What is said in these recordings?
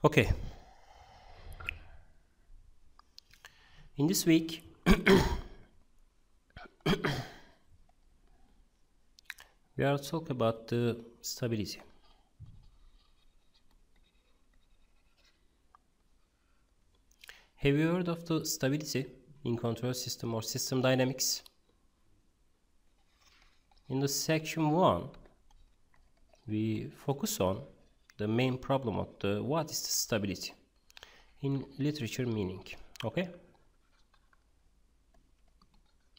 Okay. In this week, we are talking about the stability. Have you heard of the stability in control system or system dynamics? In the section 1, we focus on the main problem of the what is the stability in literature meaning. Okay,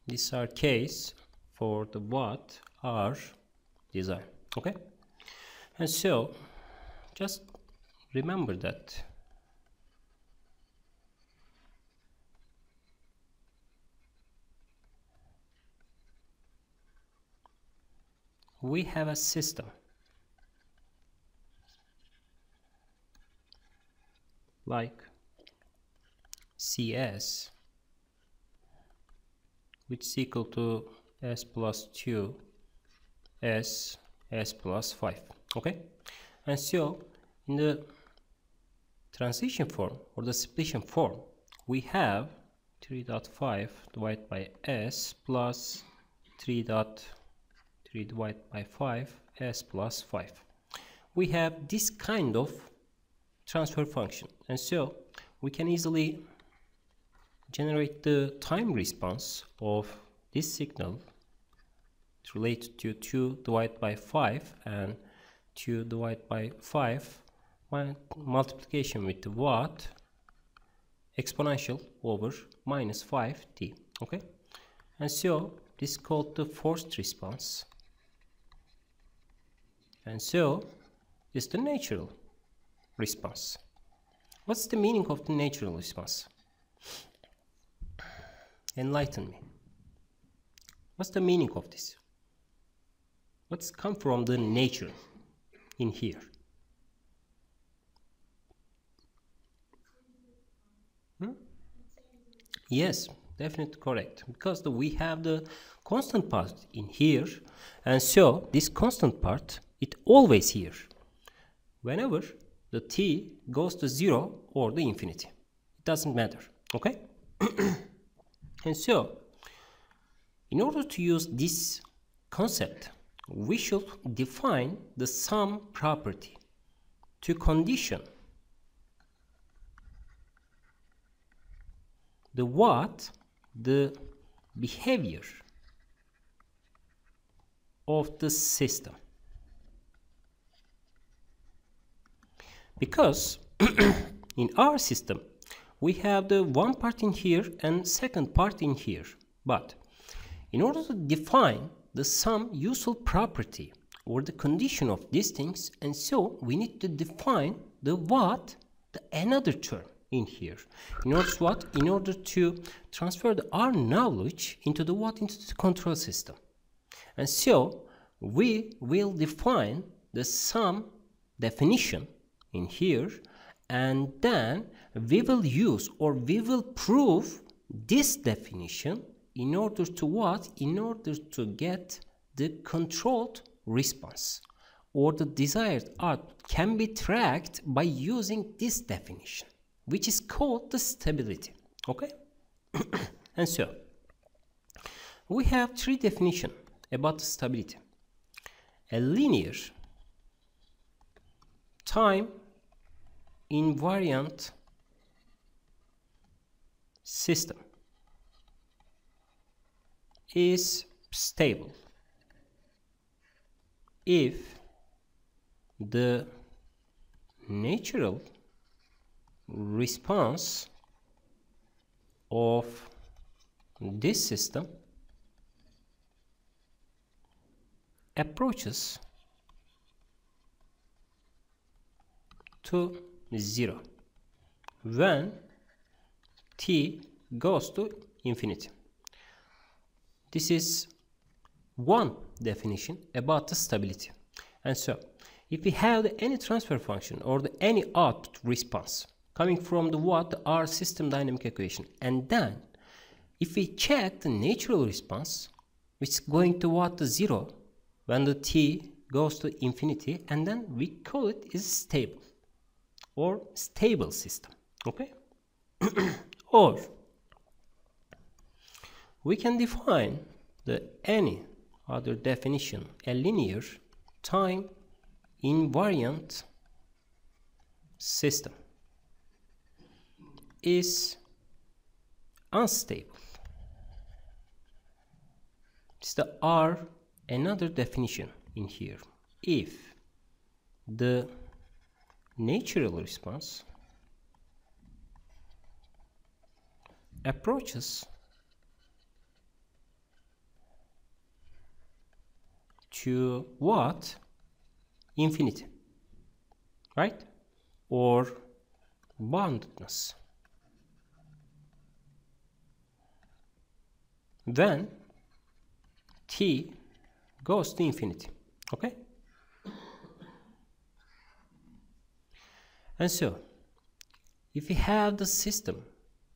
these are case for the what are design. Okay, and so just remember that we have a system like CS, which is equal to S plus 2 S plus 5. Okay, and so in the transition form or the splition form, we have 3.5 divided by S plus 3.3 divided by 5 S plus 5. We have this kind of transfer function, and so we can easily generate the time response of this signal related to 2 divided by 5 and 2 divided by 5 multiplication with the watt exponential over minus 5t. Okay, and so this is called the forced response, and so this is the natural response. What's the meaning of the natural response? Enlighten me. What's the meaning of this? What's come from the nature in here? Yes, definitely correct, because we have the constant part in here, and so this constant part, it always here whenever the t goes to 0 or the infinity. It doesn't matter. Okay. And so in order to use this concept, we should define the sum property to condition the behavior of the system, because in our system we have the one part in here and second part in here, but in order to define the sum useful property or the condition of these things, and so we need to define the another term in here. In order to what? In order to transfer our knowledge into the into the control system. And so we will define the sum definition in here, and then we will use or we will prove this definition in order to what? In order to get the controlled response, or the desired output can be tracked by using this definition, which is called the stability. Okay. And so we have three definitions about the stability: a linear time invariant system is stable if the natural response of this system approaches to 0 when t goes to infinity. This is one definition about the stability. And so if we have any transfer function or any output response coming from our system dynamic equation, and then if we check the natural response, which is going to the 0 when the t goes to infinity, and then we call it is stable. or stable system. Okay. Or we can define any other definition, a linear time invariant system is unstable. It's the another definition in here. If the natural response approaches to what? Infinity, right? Or boundedness. Then t goes to infinity. Okay? And so, if we have the system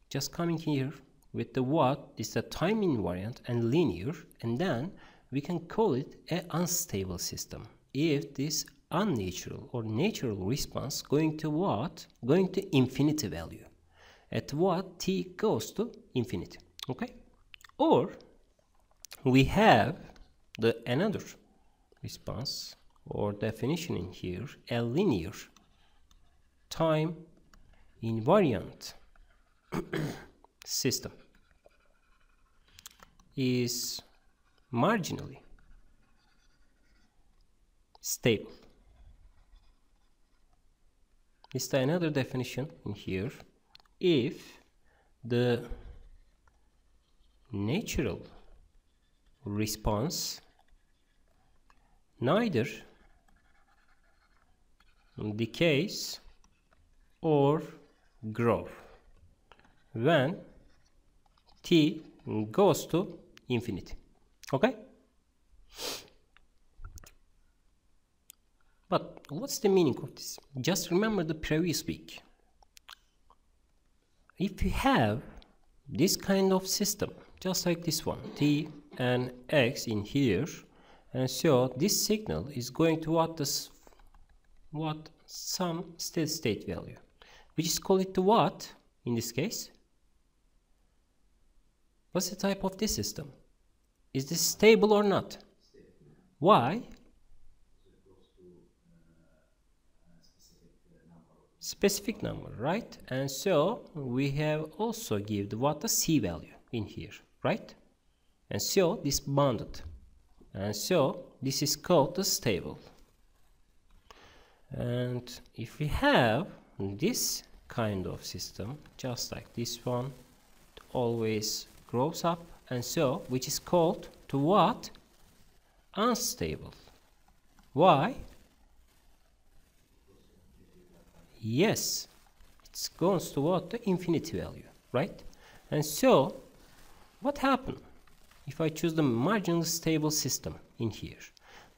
just coming here with the what is the time invariant and linear, and then we can call it an unstable system if this unnatural or natural response going to what? Going to infinity value. At what t goes to infinity. Okay? Or we have the another response or definition in here, a linear time invariant system is marginally stable. Is the another definition in here if the natural response neither decays or grows when t goes to infinity. Okay? But what's the meaning of this? Just remember the previous week. If you have this kind of system, just like this one, t and x in here, and so this signal is going to some steady state value, which is called it to what in this case? What's the type of this system? Is this stable or not? Why? Specific number, right? And so we have also given what the c value in here, right? And so this bounded, and so this is called the stable. And if we have this kind of system, just like this one, it always grows up, and so which is called to what? Unstable. Why? Yes, it goes to what? The infinity value, right? And so what happened if I choose the marginally stable system in here?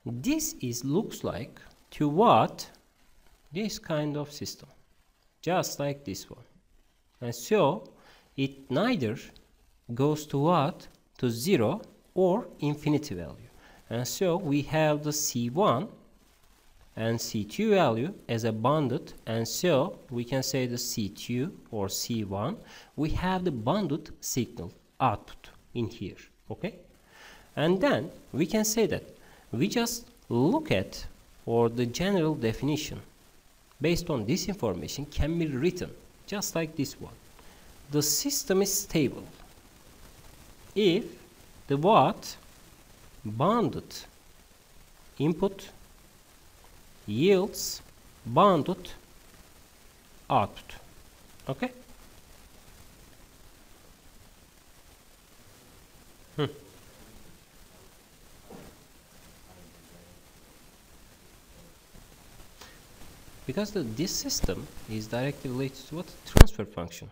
This looks like to what? This kind of system, just like this one. And so it neither goes to what? To 0 or infinity value. And so we have the C1 and C2 value as a bounded, and so we can say the C2 or C1, we have the bounded signal output in here. Okay? And then we can say that we just look at, or the general definition based on this information can be written just like this one. The system is stable if the what? Bounded input yields bounded output. Okay? Because this system is directly related to what? Transfer function.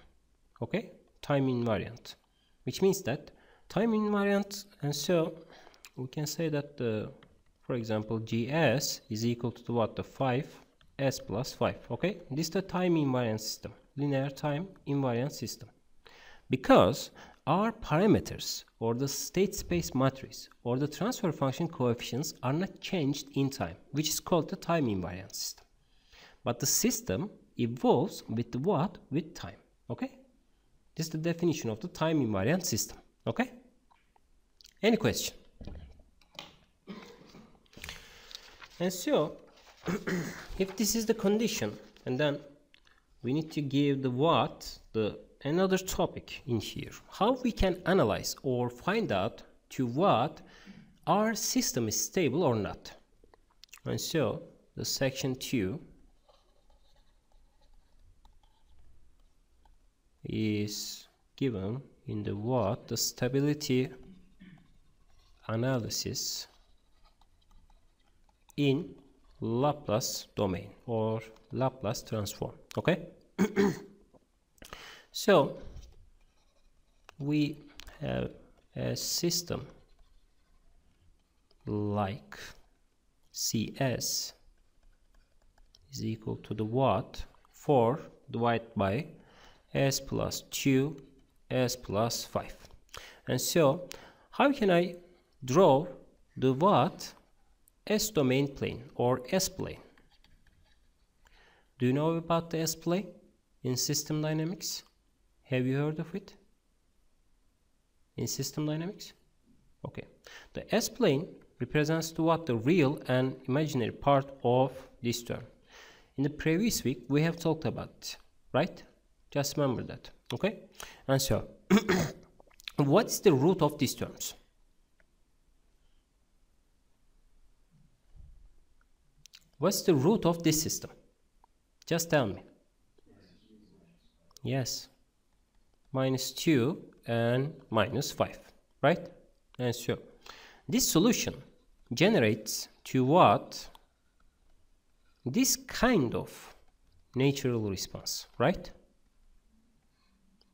Okay? Time invariant. Which means that time invariant, and so we can say that for example gs is equal to what? The 5s plus 5. Okay? This is the time invariant system. Linear time invariant system. Because our parameters or the state space matrix or the transfer function coefficients are not changed in time, which is called the time invariant system. But the system evolves with the what? With time. Okay? This is the definition of the time invariant system. Okay? Any question? And so, if this is the condition, and then we need to give the what, the another topic in here, how we can analyze or find out to what our system is stable or not. And so, the section 2 is given in the what, the stability analysis in Laplace domain or Laplace transform. Okay? So we have a system like CS is equal to the what, 4 divided by s plus 2 s plus 5. And so how can I draw the what S domain plane or S plane? Do you know about the S plane in system dynamics? Have you heard of it in system dynamics? Okay, the S plane represents the what, the real and imaginary part of this term. In the previous week we have talked about it, right? Just remember that. Okay, and so what is the root of these terms? What's the root of this system? Just tell me. Yes. Minus 2 and minus 5, right? And so this solution generates to what? This kind of natural response, right?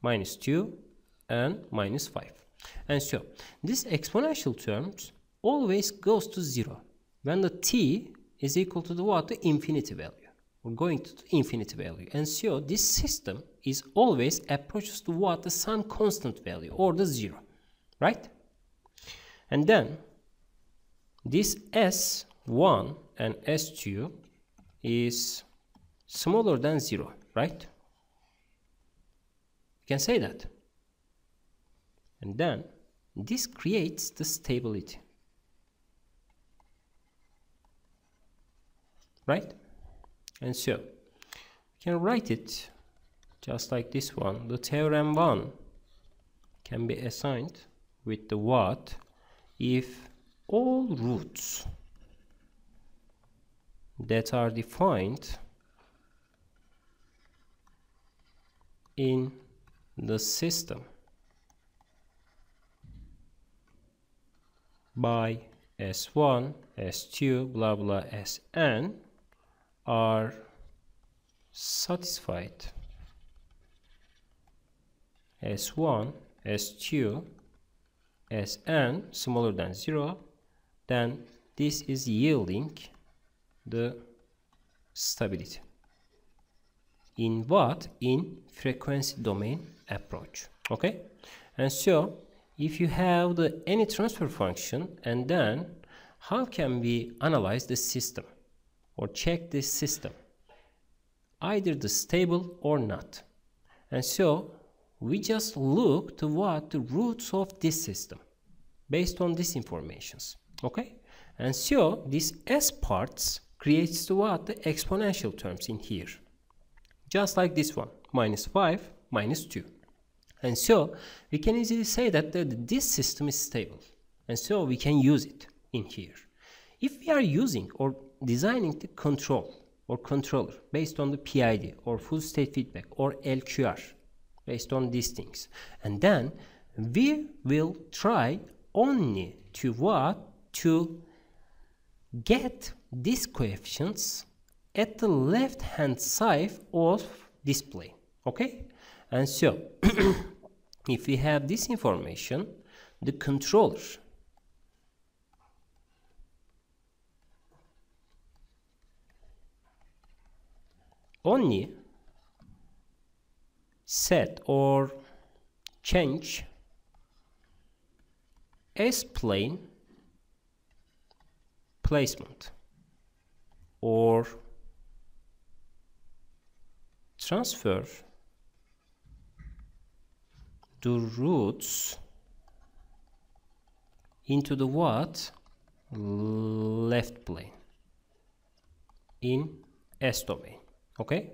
Minus 2 and minus 5. And so this exponential terms always goes to 0 when the t is equal to the what? The infinity value. We're going to the infinity value. And so this system is always approaches to what? The some constant value or the 0. Right? And then this S1 and S2 is smaller than 0. Right? You can say that. And then this creates the stability. Right? And so we can write it just like this one. The theorem 1 can be assigned with the what if all roots that are defined in the system by S1, S2, blah blah, Sn are satisfied. S1, S2, Sn smaller than 0, then this is yielding the stability. In what? In frequency domain approach. Okay? And so if you have the any transfer function, and then how can we analyze the system or check this system? Either the stable or not. And so we just look to what? The roots of this system based on these informations. Okay? And so this S parts creates the what? The exponential terms in here. Just like this one. Minus 5, minus 2. And so we can easily say that this system is stable. And so we can use it in here. If we are using or designing the control or controller based on the PID or full state feedback or LQR based on these things, and then we will try only to what? To get these coefficients at the left hand side of display. Okay? And so if we have this information, the controller only set or change S-plane placement or transfer the roots into the what? Left plane in S domain. Okay?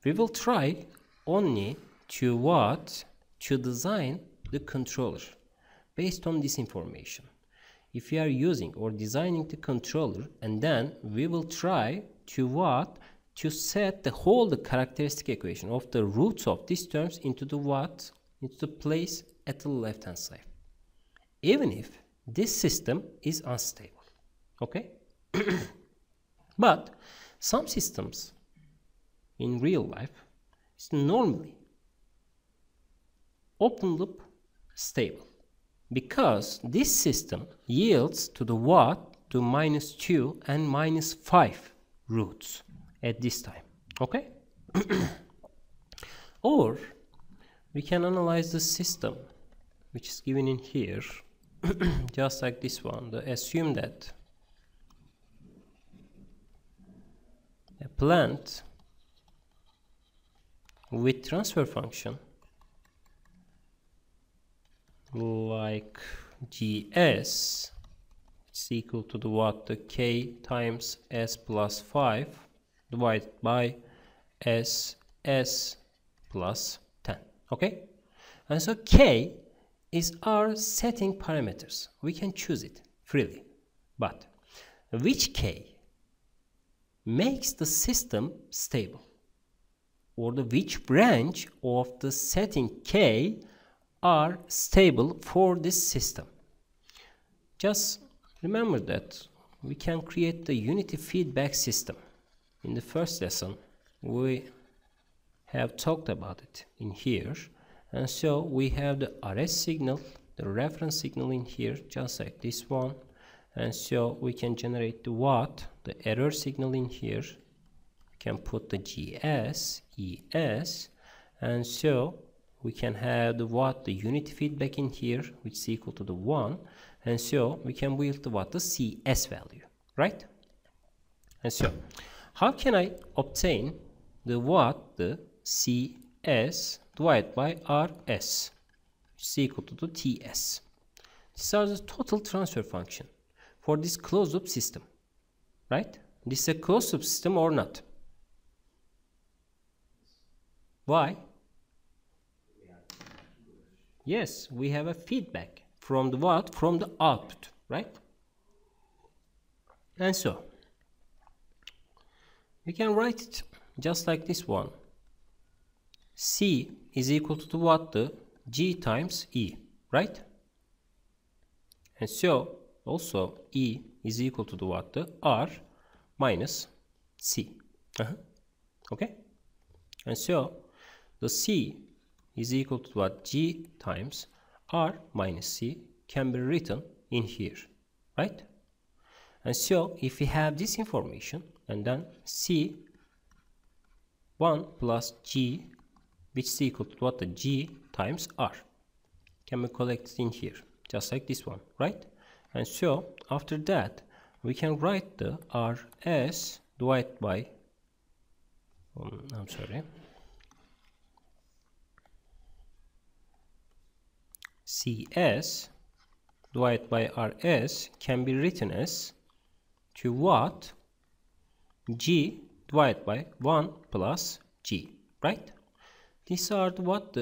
We will try only to what? To design the controller based on this information. If we are using or designing the controller, and then we will try to what? To set the whole the characteristic equation of the roots of these terms into the what? Into the place at the left hand side. Even if this system is unstable. Okay? But some systems in real life is normally open loop stable, because this system yields to the what? To -2 and -5 roots at this time. Okay? Or we can analyze the system which is given in here just like this one. Assume that a plant with transfer function like GS is equal to the what? The K times S plus 5 divided by S plus 10. Okay? And so K is our setting parameters. We can choose it freely. But which K makes the system stable? Or which branch of the setting K are stable for this system? Just remember that we can create the unity feedback system. In the first lesson, we have talked about it in here. And so we have the RS signal, the reference signal in here, just like this one. And so we can generate the what? The error signal in here. We can put the GS, ES, and so we can have the what? The unity feedback in here, which is equal to the 1. And so we can build the what? The CS value, right? And so how can I obtain the what? The CS divided by RS, which is equal to the TS. These are the total transfer function for this closed loop system, right? This is a closed loop system or not? Why? Yes, we have a feedback from the what? From the output, right? And so we can write it just like this one. C is equal to the what? The G times E, right? And so also E is equal to the what? The R minus C. Okay? And so the C is equal to what? G times R minus C can be written in here, right? And so if we have this information, and then C 1 plus G, which is equal to what? The G times R can be collected in here, just like this one, right? And so after that we can write the RS divided by CS divided by RS can be written as to what? G divided by 1 plus G, right? These are what?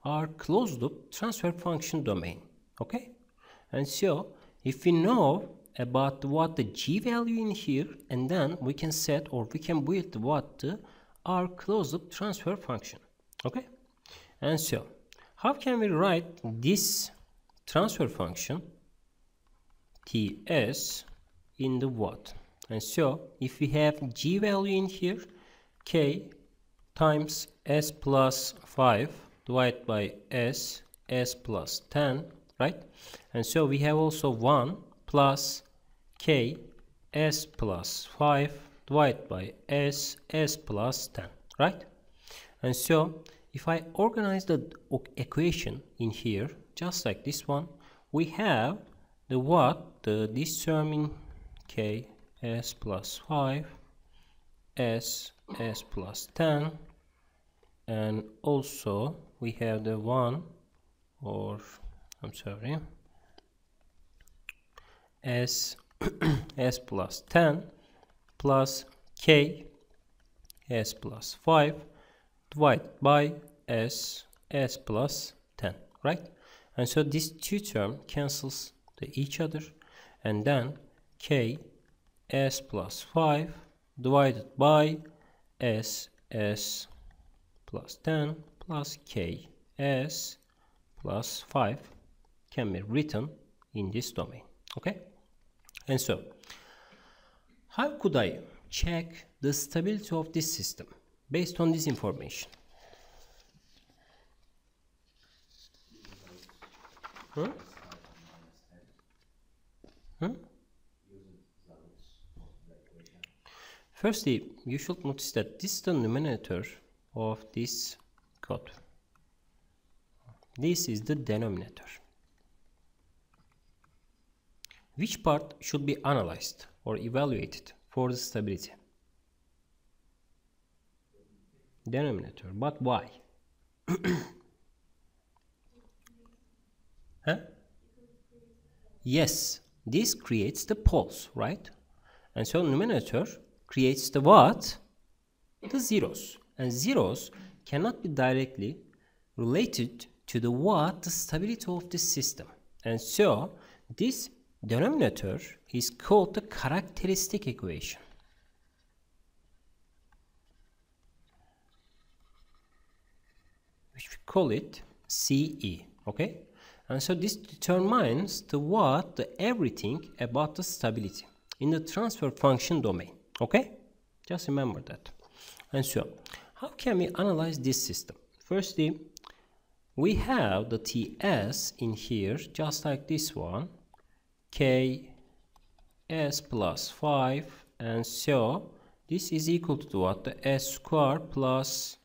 Our closed loop transfer function domain, okay? And so if we know about what? The G value in here, and then we can set or we can build what? Our closed loop transfer function, okay? And so how can we write this transfer function TS in the what? And so if we have G value in here, K times S plus 5 divided by S plus 10, right? And so we have also 1 plus K S plus 5 divided by S plus 10, right? And so if I organize the equation in here just like this one, we have the what? This term in K S plus 5 S s plus 10, and also we have the 1, or I'm sorry, s s plus 10 plus k s plus 5 divided by s plus 10, right? And so this two term cancels each other, and then k s plus 5 divided by s plus 10 plus k s plus 5 can be written in this domain. Okay, and so how could I check the stability of this system based on this information? Firstly, you should notice that this is the numerator of this code. This is the denominator. Which part should be analyzed or evaluated for the stability? Denominator. But why? Huh? Yes, this creates the poles, right? And so numerator creates the what? The zeros. And zeros cannot be directly related to the what? The stability of the system. And so this denominator is called the characteristic equation. Which we call it CE. Okay? And so this determines the what? The everything about the stability in the transfer function domain. Okay, just remember that. And so how can we analyze this system? Firstly, we have the TS in here just like this one, K S plus 5, and so this is equal to what? The S square plus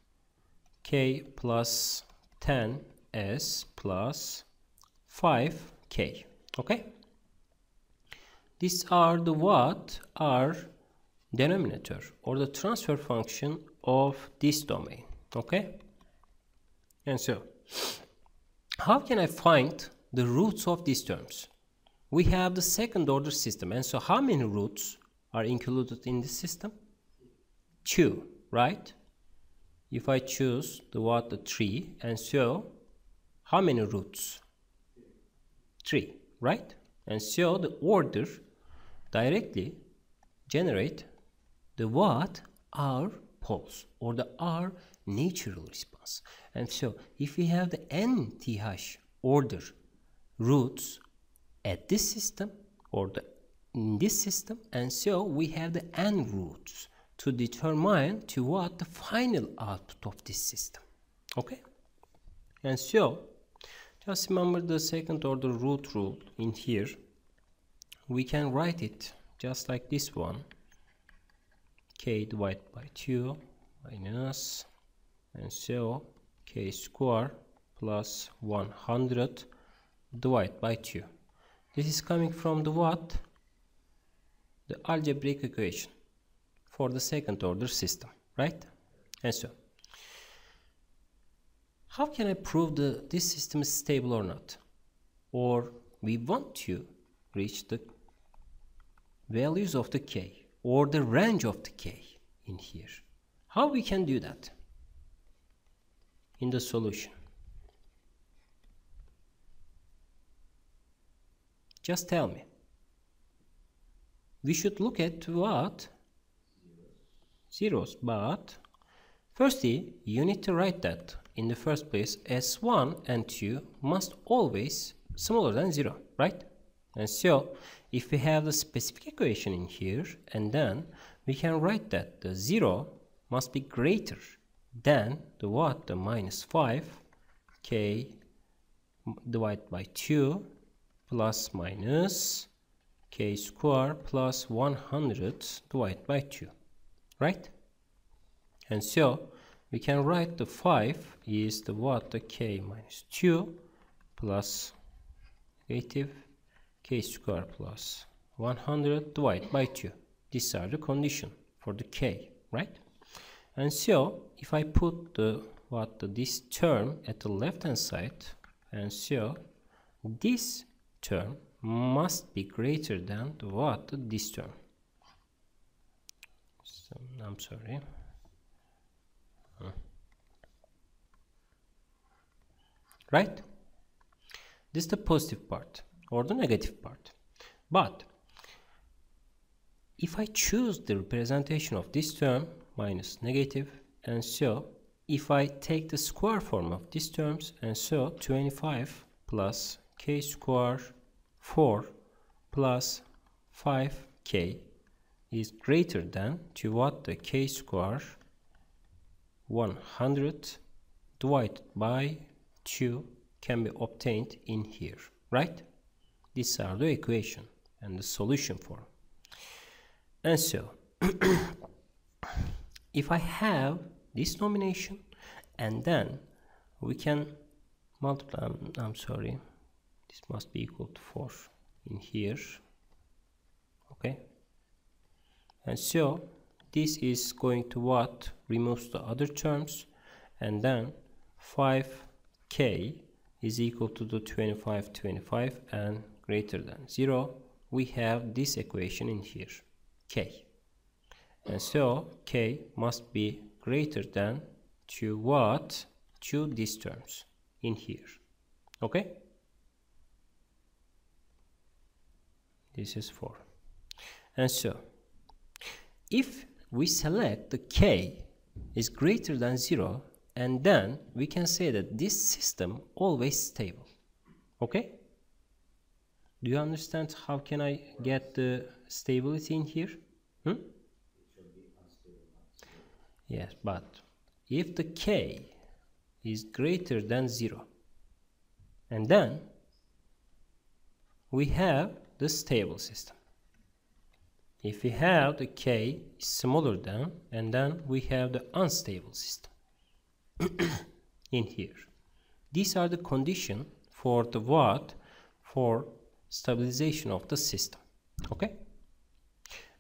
K plus 10 S plus 5K. Okay, these are the what are denominator or the transfer function of this domain. Okay, and so how can I find the roots of these terms? We have the second order system, and so how many roots are included in this system? 2, right? If I choose the what? The 3, and so how many roots? 3, right? And so the order directly generate the what? Our poles, or the our natural response. And so if we have the nth order roots at this system or in this system, and so we have the n roots to determine to what? The final output of this system. Okay, and so just remember the second order root rule in here. We can write it just like this one, k divided by 2 minus, and so k square plus 100 divided by 2. This is coming from the what? The algebraic equation for the second order system, right? And so how can I prove this system is stable or not? Or we want to reach the values of the k or the range of the k in here. How we can do that in the solution? Just tell me. We should look at what? Zeros. But firstly, you need to write that in the first place S1 and 2 must always smaller than 0, right? And so if we have the specific equation in here, and then we can write that the 0 must be greater than the what? The minus 5 k divided by 2 plus minus k square plus 100 divided by 2, right? And so we can write the 5 is the what? The k minus 2 plus negative k square plus 100 divided by 2. These are the condition for the k, right? And so if I put this term at the left hand side, and so this term must be greater than this term. So, I'm sorry. Right? This is the positive part or the negative part. But if I choose the representation of this term minus negative, and so if I take the square form of these terms, and so 25 plus k square 4 plus 5k is greater than the k square 100 divided by 2 can be obtained in here, right? These are the equation and the solution form. And so if I have this nomination, and then we can multiply, I'm sorry, this must be equal to 4 in here, okay? And so this is going to removes the other terms, and then 5k is equal to the 25 and greater than 0. We have this equation in here, k. And so k must be greater than to these terms in here, okay? This is 4. And so if we select the k is greater than 0, and then we can say that this system always stable, okay? Do you understand how can I get the stability in here? Yes, but if the k is greater than 0, and then we have the stable system. If we have the k is smaller than, and then we have the unstable system in here. These are the conditions for the for stabilization of the system, okay?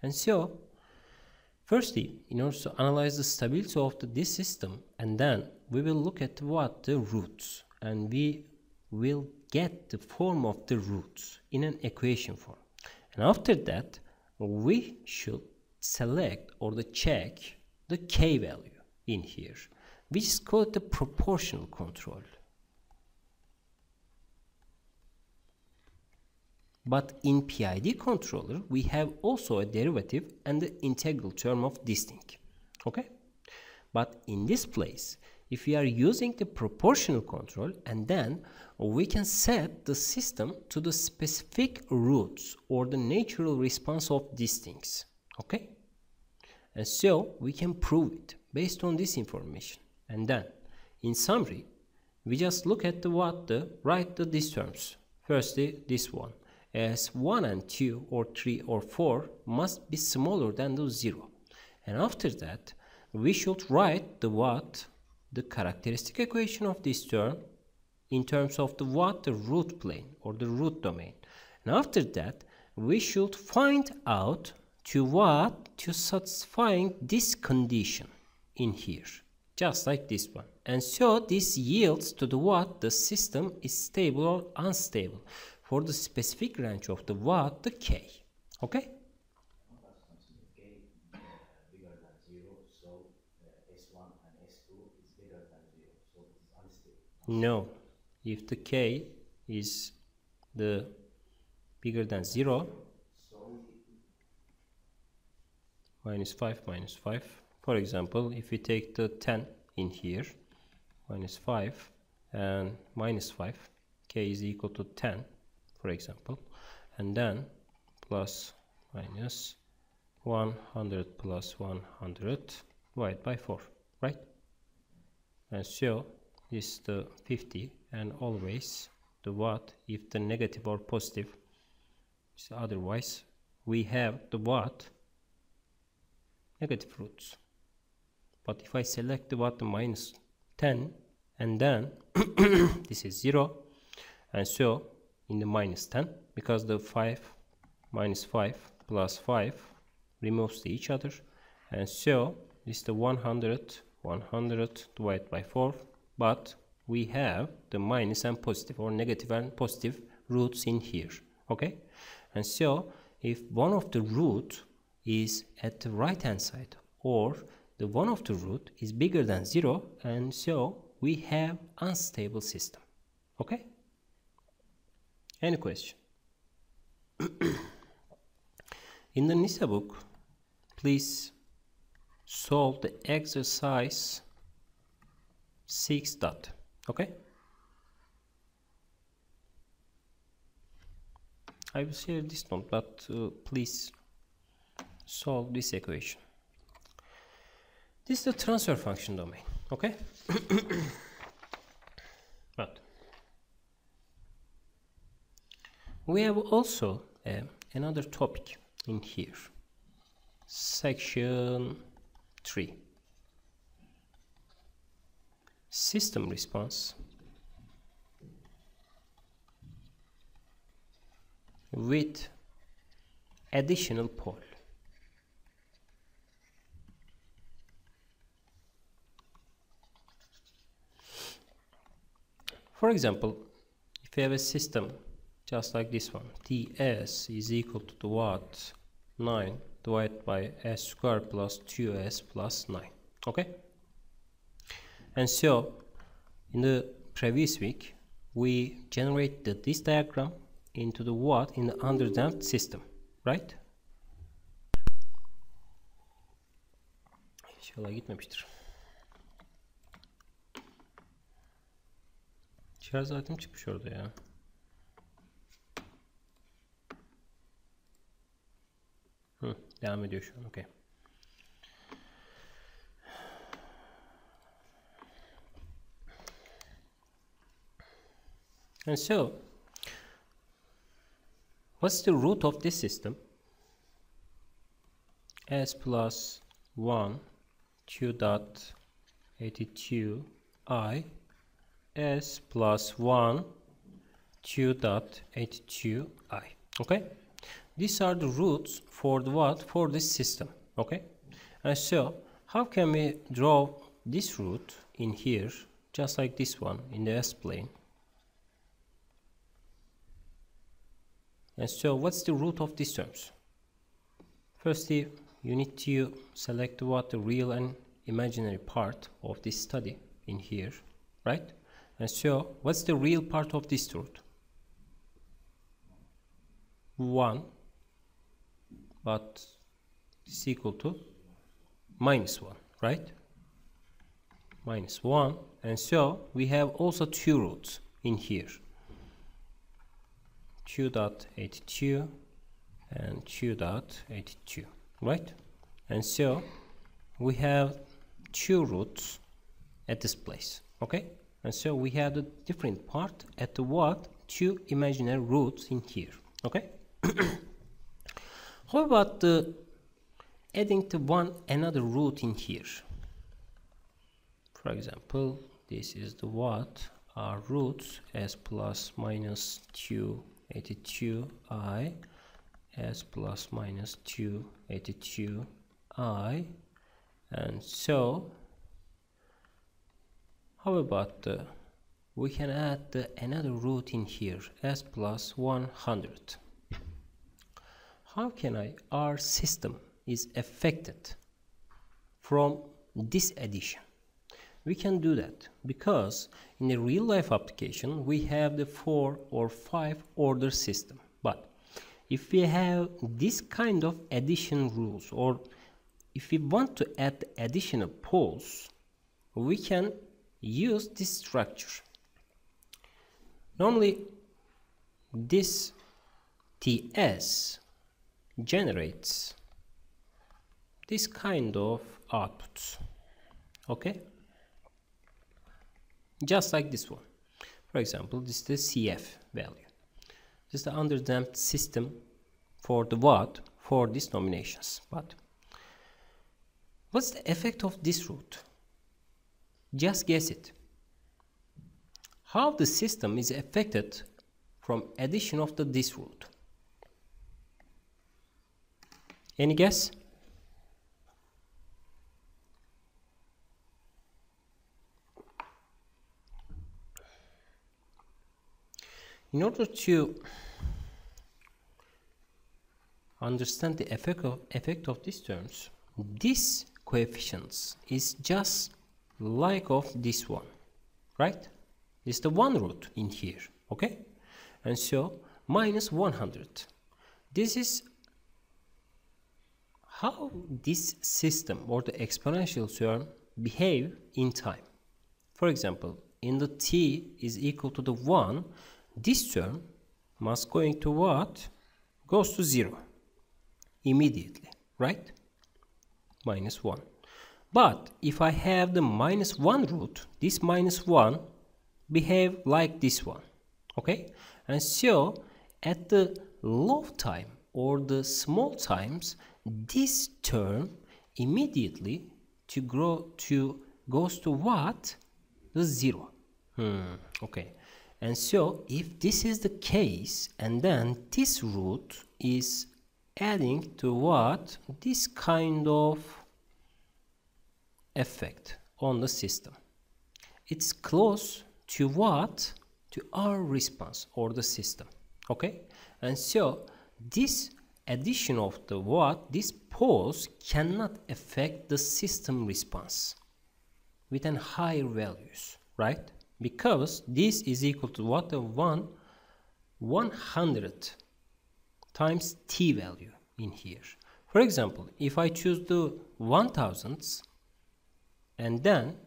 And so firstly, in order to analyze the stability of this system, and then we will look at the roots, and we will get the form of the roots in an equation form. And after that, we should select or check the k value in here, which is called the proportional control. But in PID controller, we have also a derivative and the integral term of this thing, okay? But in this place, if we are using the proportional control, and then we can set the system to the specific roots or the natural response of these things, okay? And so we can prove it based on this information. And then in summary, we just look at write these terms. Firstly, this one, as 1 and 2 or 3 or 4 must be smaller than the 0. And after that, we should write the characteristic equation of this term in terms of the root plane or the root domain. And after that, we should find out to satisfying this condition in here, just like this one. And so this yields to the system is stable or unstable for the specific range of the k, okay? No, if the k is the bigger than 0, minus 5, for example, if we take the 10 in here, minus 5 and minus 5, k is equal to 10, for example, and then plus minus 100 plus 100 divided by 4, right? And so is the 50, and always the if the negative or positive, so otherwise we have the negative roots. But if I select the minus 10, and then this is 0, and so in the minus 10, because the 5 minus 5 plus 5 removes each other, and so This is the 100 divided by 4, but we have the minus and positive, or negative and positive roots in here. Okay, and so if one of the root is at the right hand side, or the one of the root is bigger than 0, and so we have unstable system. Okay, any question? In the NISA book, please solve the exercise 6 dot. Okay, I will share this note, but please solve this equation. This is the transfer function domain. Okay. But we have also another topic in here, section 3, system response with additional pole. For example, if you have a system just like this one, Ts is equal to the what? 9 divided by s squared plus 2s plus 9. Okay? And so, in the previous week, we generated this diagram into the what? In the underdamped system, right? İnşallah gitmemiştir. Şarj aletim çıkmış orada ya. Devam ediyor şu an. Okay. And so, what's the root of this system? S plus 1 q dot 82 I s plus 1 q dot 82 I. Okay, these are the roots for the what? For this system. Okay, and so how can we draw this root in here just like this one in the S-plane? And so what's the root of these terms? Firstly, you need to select what the real and imaginary part of this study in here, right? And so what's the real part of this root? 1, but it's equal to minus 1, right? Minus 1, and so we have also two roots in here, q dot 82 and q dot 82, right? And so we have two roots at this place. Okay, and so we have the different part at the what? Two imaginary roots in here. Okay. How about the adding the one another root in here? For example, this is the what? Our roots s plus minus 282 I, s plus plus 282 I, and so how about we can add another root in here, s plus 100. How can our system is affected from this addition? We can do that because in a real life application we have the 4 or 5 order system. But if we have this kind of addition rules, or if we want to add additional poles, we can use this structure. Normally this TS generates this kind of outputs. Okay, just like this one. For example, this is the CF value. This is the underdamped system for the what? For these nominations. But what's the effect of this root? Just guess it. How the system is affected from addition of this root? Any guess? In order to understand the effect of these terms, this coefficients is just like of this one, right? It's the one root in here, okay? And so minus 100. This is how this system or the exponential term behave in time. For example, in the t is equal to the 1, this term must going to what? Goes to 0 immediately, right? Minus 1. But if I have the minus 1 root, this minus 1 behave like this one, okay? And so at the low time or the small times, this term immediately goes to what? The 0. Okay. And so if this is the case, and then this root is adding to what? This kind of effect on the system. It's close to what? To our response or the system. Okay? And so this addition of the what? This pulse cannot affect the system response with an higher values, right? Because this is equal to what? The 100 times t value in here. For example, if I choose the 1000s, and then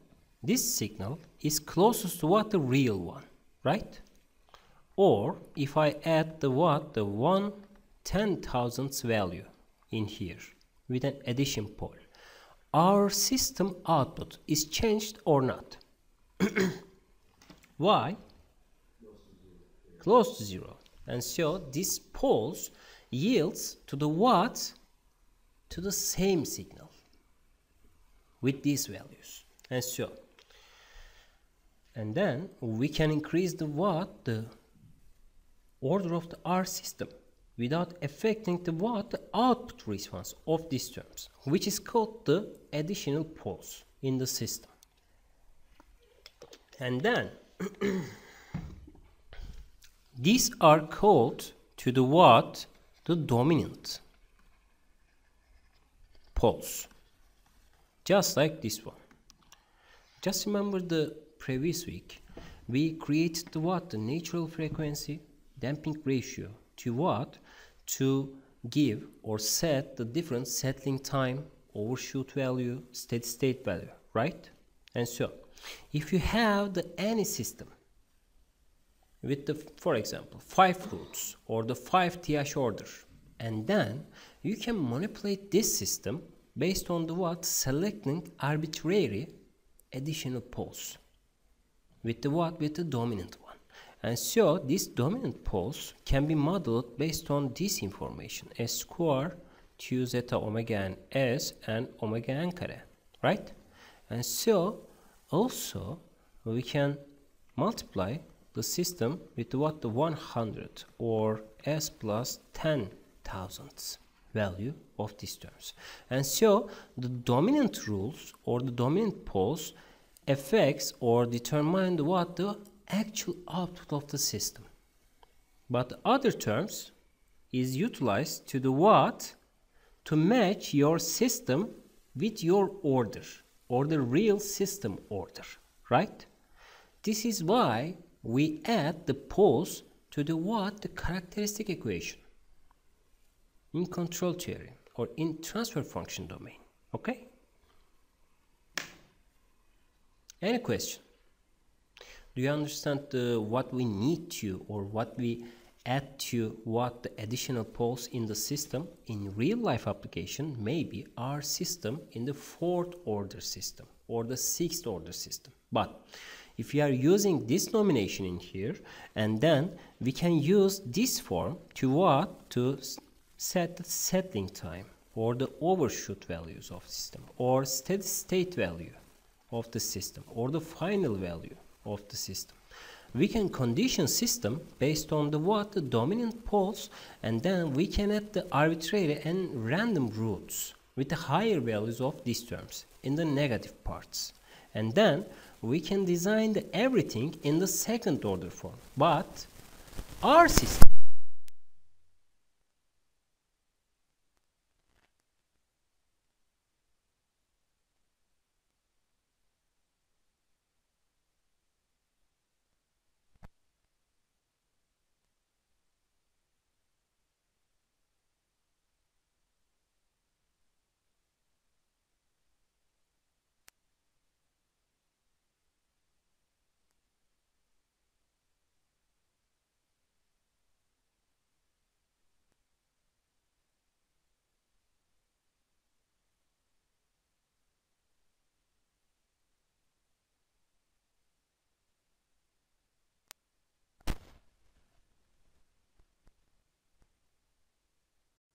this signal is closest to what? The real one, right? Or if I add the what? The 1/10,000th value in here with an addition pole, our system output is changed or not? Why? Close to 0. And so this pulse yields to the what? To the same signal with these values. And so, and then we can increase the what? The order of the R system without affecting the what? The output response of these terms, which is called the additional pulse in the system. And then these are called to the what? The dominant pulse, just like this one. Just remember the previous week we created the what? The natural frequency damping ratio to what? To give or set the different settling time, overshoot value, steady state value, right? And so if you have any system with the, for example, 5 roots or the 5 TH order, and then you can manipulate this system based on the what? Selecting arbitrary additional pulse with the what? With the dominant one. And so this dominant pulse can be modeled based on this information: S square, 2 zeta omega n s and omega n carre, right? And so also we can multiply the system with what? The 100 or s plus 10,000th value of these terms. And so the dominant rules or the dominant pulse affects or determine the what? The actual output of the system. But the other terms is utilized to the what? To match your system with your order or the real system order, right? This is why we add the pulse to the what? The characteristic equation in control theory or in transfer function domain, okay? Any question? Do you understand what we need to or what we add to what the additional pulse in the system? In real life application, maybe our system in the 4th order system or the 6th order system. But if you are using this nomination in here, and then we can use this form to what? To set the settling time or the overshoot values of the system or steady state value of the system or the final value of the system. We can condition system based on the what? The dominant pulse, and then we can add the arbitrary and random roots with the higher values of these terms in the negative parts. And then we can design everything in the 2nd order form. But our system